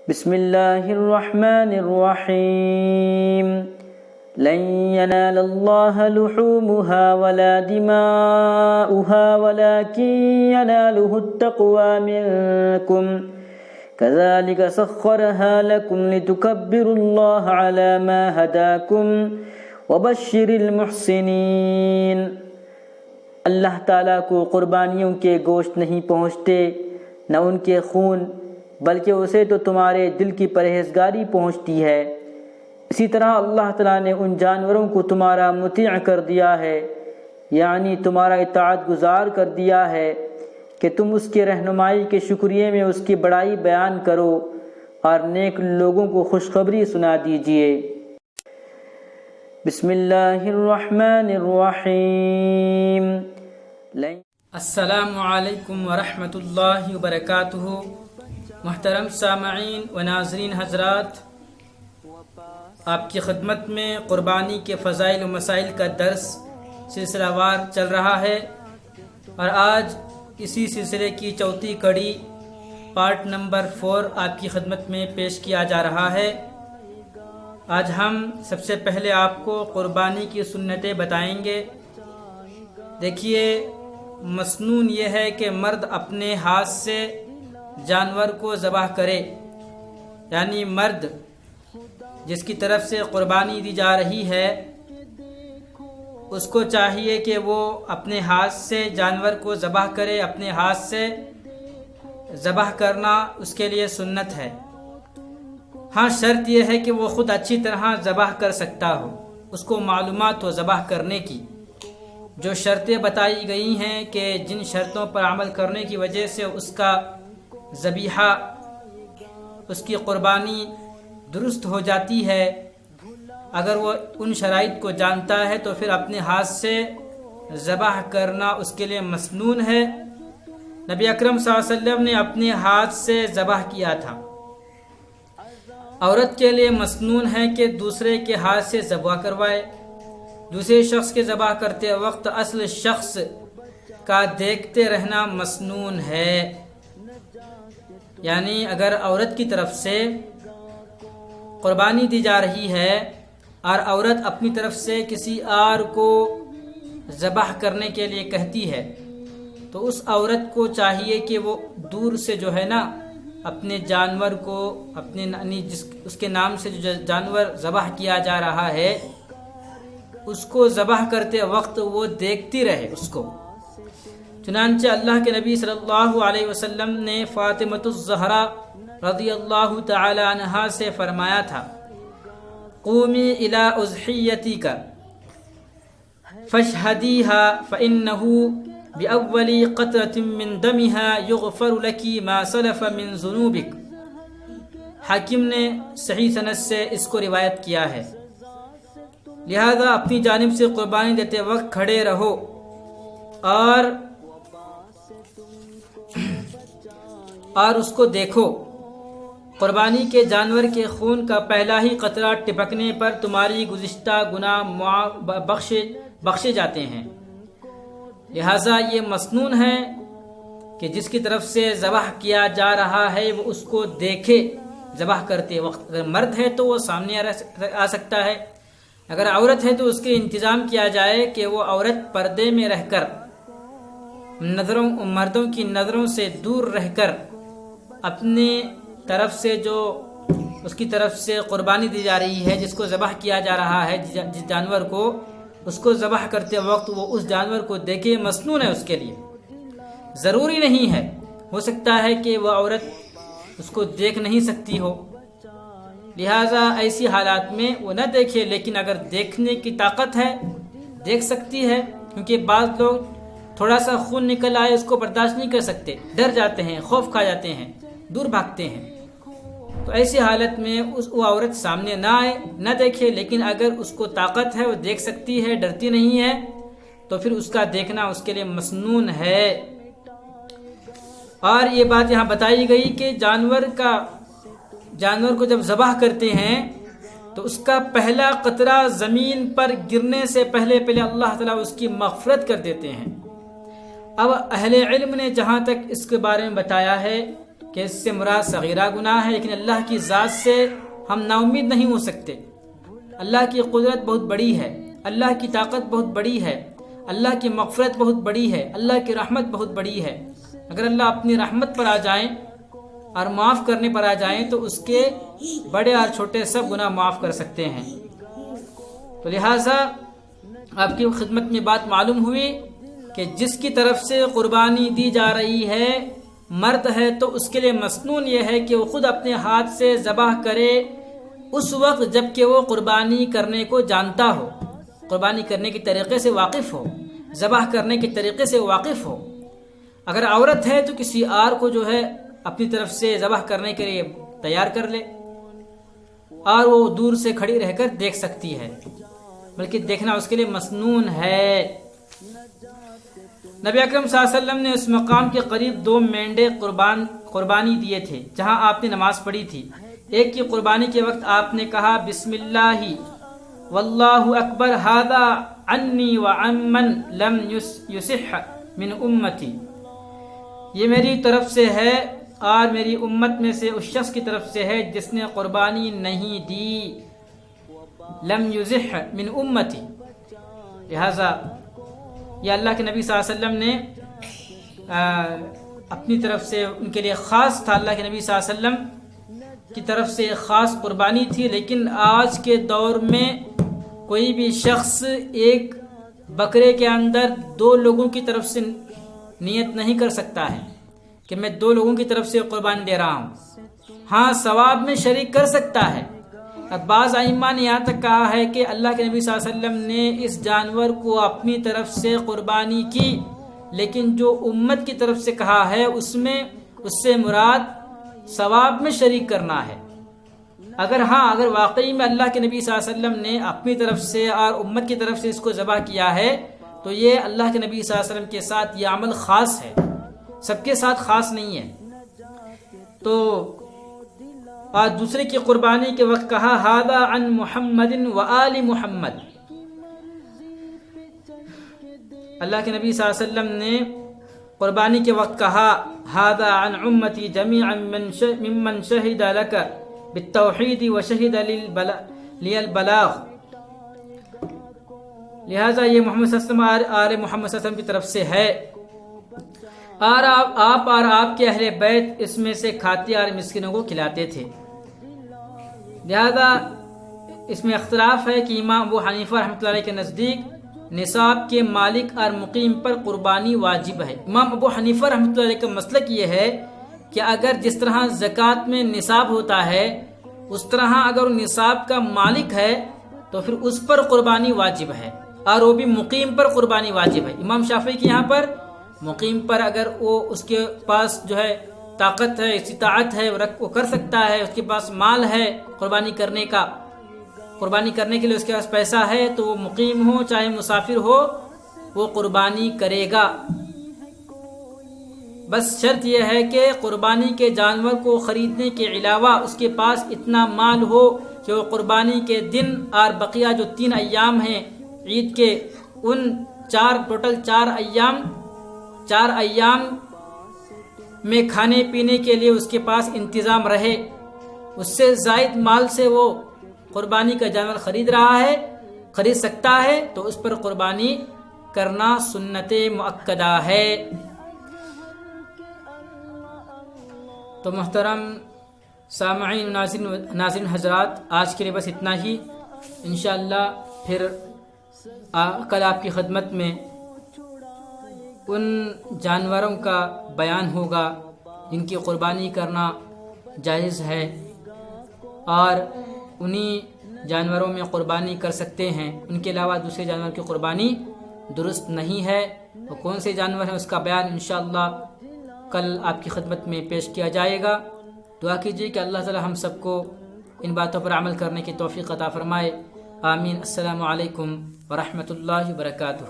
بسم اللہ الرحمن الرحیم لن ينال اللہ لحومها ولا دماؤها ولكن يناله التقوى منكم كذلك سخرها لكم لتكبروا الله على ما هداكم وبشر المحسنین۔ اللہ تعالیٰ کو قربانیوں کے گوشت نہیں پہنچتے نہ ان کے خون، بلکہ اسے تو تمہارے دل کی پرہیزگاری پہنچتی ہے۔ اسی طرح اللہ تعالیٰ نے ان جانوروں کو تمہارا مطیع کر دیا ہے، یعنی تمہارا اطاعت گزار کر دیا ہے کہ تم اس کے رہنمائی کے شکریہ میں اس کی بڑائی بیان کرو اور نیک لوگوں کو خوشخبری سنا دیجیے۔ بسم اللہ الرحمن الرحیم۔ السلام علیکم ورحمۃ اللہ وبرکاتہ۔ محترم سامعین و ناظرین حضرات، آپ کی خدمت میں قربانی کے فضائل و مسائل کا درس سلسلہ وار چل رہا ہے، اور آج اسی سلسلے کی چوتھی کڑی پارٹ نمبر 4 آپ کی خدمت میں پیش کیا جا رہا ہے۔ آج ہم سب سے پہلے آپ کو قربانی کی سنتیں بتائیں گے۔ دیکھیے، مسنون یہ ہے کہ مرد اپنے ہاتھ سے جانور کو ذبح کرے، یعنی مرد جس کی طرف سے قربانی دی جا رہی ہے اس کو چاہیے کہ وہ اپنے ہاتھ سے جانور کو ذبح کرے۔ اپنے ہاتھ سے ذبح کرنا اس کے لیے سنت ہے۔ ہاں، شرط یہ ہے کہ وہ خود اچھی طرح ذبح کر سکتا ہو، اس کو معلومات ہو ذبح کرنے کی۔ جو شرطیں بتائی گئی ہیں کہ جن شرطوں پر عمل کرنے کی وجہ سے اس کا ذبیحہ، اس کی قربانی درست ہو جاتی ہے، اگر وہ ان شرائط کو جانتا ہے تو پھر اپنے ہاتھ سے ذبح کرنا اس کے لیے مسنون ہے۔ نبی اکرم صلی اللہ علیہ وسلم نے اپنے ہاتھ سے ذبح کیا تھا۔ عورت کے لیے مسنون ہے کہ دوسرے کے ہاتھ سے ذبح کروائے۔ دوسرے شخص کے ذبح کرتے وقت اصل شخص کا دیکھتے رہنا مسنون ہے، یعنی اگر عورت کی طرف سے قربانی دی جا رہی ہے اور عورت اپنی طرف سے کسی اور کو ذبح کرنے کے لیے کہتی ہے تو اس عورت کو چاہیے کہ وہ دور سے جو ہے نا اپنے جانور کو، اپنے اس کے نام سے جو جانور ذبح کیا جا رہا ہے اس کو ذبح کرتے وقت وہ دیکھتی رہے اس کو۔ چنانچہ اللہ کے نبی صلی اللہ علیہ وسلم نے فاطمۃ الزہرا رضی اللہ تعالی عنہا سے فرمایا تھا، قومی الی اضحیتک فاشہدیها فإنہ بأول قطرة من دمها یغفر لک ما سلف من ذنوبک۔ حاکم نے صحیح سند سے اس کو روایت کیا ہے۔ لہذا اپنی جانب سے قربانی دیتے وقت کھڑے رہو اور اس کو دیکھو۔ قربانی کے جانور کے خون کا پہلا ہی قطرہ ٹپکنے پر تمہاری گزشتہ گناہ بخشے جاتے ہیں۔ لہذا یہ مسنون ہے کہ جس کی طرف سے ذبح کیا جا رہا ہے وہ اس کو دیکھے ذبح کرتے وقت۔ اگر مرد ہے تو وہ سامنے آ سکتا ہے، اگر عورت ہے تو اس کے انتظام کیا جائے کہ وہ عورت پردے میں رہ کر مردوں کی نظروں سے دور رہ کر اپنی طرف سے جو اس کی طرف سے قربانی دی جا رہی ہے، جس کو ذبح کیا جا رہا ہے، جس جانور کو، اس کو ذبح کرتے وقت وہ اس جانور کو دیکھے، مسنون ہے اس کے لیے۔ ضروری نہیں ہے، ہو سکتا ہے کہ وہ عورت اس کو دیکھ نہیں سکتی ہو، لہٰذا ایسی حالات میں وہ نہ دیکھے، لیکن اگر دیکھنے کی طاقت ہے دیکھ سکتی ہے، کیونکہ بعض لوگ تھوڑا سا خون نکل آئے اس کو برداشت نہیں کر سکتے، ڈر جاتے ہیں، خوف کھا جاتے ہیں، دور بھاگتے ہیں۔ تو ایسی حالت میں وہ عورت سامنے نہ آئے، نہ دیکھے، لیکن اگر اس کو طاقت ہے، وہ دیکھ سکتی ہے، ڈرتی نہیں ہے، تو پھر اس کا دیکھنا اس کے لیے مسنون ہے۔ اور یہ بات یہاں بتائی گئی کہ جانور کو جب ذبح کرتے ہیں تو اس کا پہلا قطرہ زمین پر گرنے سے پہلے اللہ تعالیٰ اس کی مغفرت کر دیتے ہیں۔ اب اہل علم نے جہاں تک اس کے بارے میں بتایا ہے کہ اس سے مراد صغیرہ گناہ ہے، لیکن اللہ کی ذات سے ہم نا امید نہیں ہو سکتے۔ اللہ کی قدرت بہت بڑی ہے، اللہ کی طاقت بہت بڑی ہے، اللہ کی مغفرت بہت بڑی ہے، اللہ کی رحمت بہت بڑی ہے۔ اگر اللہ اپنی رحمت پر آ جائیں اور معاف کرنے پر آ جائیں تو اس کے بڑے اور چھوٹے سب گناہ معاف کر سکتے ہیں۔ تو لہٰذا آپ کی خدمت میں بات معلوم ہوئی کہ جس کی طرف سے قربانی دی جا رہی ہے مرد ہے تو اس کے لیے مسنون یہ ہے کہ وہ خود اپنے ہاتھ سے ذبح کرے اس وقت جب کہ وہ قربانی کرنے کو جانتا ہو، قربانی کرنے کے طریقے سے واقف ہو، ذبح کرنے کے طریقے سے واقف ہو۔ اگر عورت ہے تو کسی اور کو جو ہے اپنی طرف سے ذبح کرنے کے لیے تیار کر لے اور وہ دور سے کھڑی رہ کر دیکھ سکتی ہے، بلکہ دیکھنا اس کے لیے مسنون ہے۔ نبی اکرم صلی اللہ علیہ وسلم نے اس مقام کے قریب 2 مینڈے قربانی دیے تھے جہاں آپ نے نماز پڑھی تھی۔ ایک کی قربانی کے وقت آپ نے کہا بسم اللہ واللہ اکبر ھذا عنی وعمن لم یصح من امتی، یہ میری طرف سے ہے اور میری امت میں سے اس شخص کی طرف سے ہے جس نے قربانی نہیں دی، لم یصح من امتی۔ لہذا یہ اللہ کے نبی صلی اللہ علیہ وسلم نے اپنی طرف سے ان کے لیے خاص تھا، اللہ کے نبی صلی اللہ علیہ وسلم کی طرف سے خاص قربانی تھی۔ لیکن آج کے دور میں کوئی بھی شخص ایک بکرے کے اندر 2 لوگوں کی طرف سے نیت نہیں کر سکتا ہے کہ میں 2 لوگوں کی طرف سے قربانی دے رہا ہوں۔ ہاں ثواب میں شریک کر سکتا ہے، اور بعض ائمہ نے یہاں تک کہا ہے کہ اللہ کے نبی صلی اللہ علیہ وسلم نے اس جانور کو اپنی طرف سے قربانی کی، لیکن جو امت کی طرف سے کہا ہے اس سے مراد ثواب میں شریک کرنا ہے۔ اگر واقعی میں اللہ کے نبی صلی اللہ علیہ وسلم نے اپنی طرف سے اور امت کی طرف سے اس کو ذبح کیا ہے تو یہ اللہ کے نبی صلی اللہ علیہ وسلم کے ساتھ یہ عمل خاص ہے، سب کے ساتھ خاص نہیں ہے۔ تو اور دوسرے کی قربانی کے وقت کہا ھذا عن محمد وآل محمد، اللہ کے نبی صلی اللہ علیہ وسلم نے قربانی کے وقت کہا ھذا عن امتی جميعا ممن شہد لک بالتوحید وشہد لی البلاغ، لہذا یہ محمد صلی اللہ علیہ وسلم آل محمد صلی اللہ علیہ وسلم کی طرف سے ہے، اور آپ اور آپ کے اہل بیت اس میں سے کھاتے اور مسکینوں کو کھلاتے تھے۔ لہذا اس میں اختلاف ہے کہ امام ابو حنیفہ رحمۃ اللہ علیہ کے نزدیک نصاب کے مالک اور مقیم پر قربانی واجب ہے۔ امام ابو حنیفہ رحمۃ اللہ علیہ کا مسلک یہ ہے کہ اگر جس طرح زکوٰۃ میں نصاب ہوتا ہے اس طرح اگر نصاب کا مالک ہے تو پھر اس پر قربانی واجب ہے، اور وہ بھی مقیم پر قربانی واجب ہے۔ امام شافعی کے یہاں پر مقیم پر اگر وہ اس کے پاس جو ہے طاقت ہے، استطاعت ہے، وہ کر سکتا ہے، اس کے پاس مال ہے قربانی کرنے کا، قربانی کرنے کے لیے اس کے پاس پیسہ ہے، تو وہ مقیم ہو چاہے مسافر ہو وہ قربانی کرے گا۔ بس شرط یہ ہے کہ قربانی کے جانور کو خریدنے کے علاوہ اس کے پاس اتنا مال ہو کہ وہ قربانی کے دن اور بقیہ جو 3 ایام ہیں عید کے، ان ٹوٹل 4 ایام میں کھانے پینے کے لیے اس کے پاس انتظام رہے۔ اس سے زائد مال سے وہ قربانی کا جانور خرید سکتا ہے تو اس پر قربانی کرنا سنت مؤکدہ ہے۔ تو محترم سامعین ناظرین حضرات، آج کے لیے بس اتنا ہی، انشاءاللہ پھر کل آپ کی خدمت میں ان جانوروں کا بیان ہوگا جن کی قربانی کرنا جائز ہے اور انہی جانوروں میں قربانی کر سکتے ہیں، ان کے علاوہ دوسرے جانور کی قربانی درست نہیں ہے۔ اور کون سے جانور ہیں اس کا بیان انشاءاللہ کل آپ کی خدمت میں پیش کیا جائے گا۔ دعا کیجیے کہ اللہ تعالی ہم سب کو ان باتوں پر عمل کرنے کی توفیق عطا فرمائے۔ آمین۔ السلام علیکم ورحمۃ اللہ وبرکاتہ۔